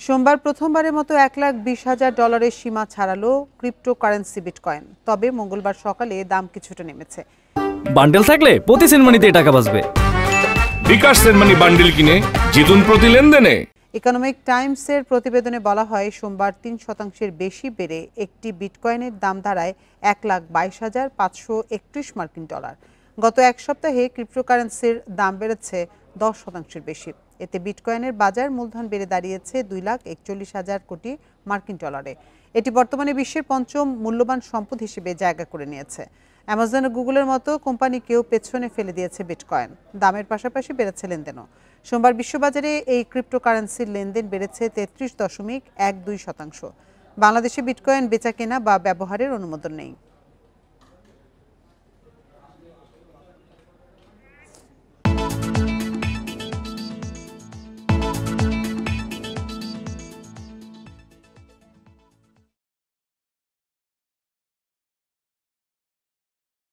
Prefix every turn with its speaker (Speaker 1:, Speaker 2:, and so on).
Speaker 1: সোমবার প্রথমবারের মতো $1,20,000 সীমা ছাড়ালো ক্রিপ্টোকারেন্সি বিটকয়েন। তবে মঙ্গলবার সকালে দাম কিছুটা নেমেছে।
Speaker 2: বান্ডেল থাকলে প্রতি সেনমানিতে টাকা বাঁচবে।
Speaker 3: বিকাশ সেনমানি বান্ডেল কিনে জিতুন প্রতি লেনদেনে।
Speaker 1: ইকোনমিক টাইমসের প্রতিবেদনে বলা হয়, সোমবার 3% বেশি বেড়ে একটি বিটকয়েনের দাম দাঁড়ায় $1,22,531 মার্কিন ডলার। গত এক সপ্তাহে ক্রিপ্টোকারেন্সির দাম বেড়েছে 10% বেশি। এতে বিটকয়েনের বাজার মূলধন বেড়ে দাঁড়িয়েছে $2,41,000 কোটি মার্কিন ডলারে। এটি বর্তমানে বিশ্বের পঞ্চম মূল্যবান সম্পদ হিসেবে জায়গা করে নিয়েছে। অ্যামাজন ও গুগলের মতো কোম্পানিকেও পেছনে ফেলে দিয়েছে বিটকয়েন। দামের পাশাপাশি বেড়েছে লেনদেনও। সোমবার বিশ্ববাজারে এই ক্রিপ্টোকারেন্সির লেনদেন বেড়েছে 33.12%। বাংলাদেশে বিটকয়েন বেচাকেনা বা ব্যবহারের অনুমোদন নেই।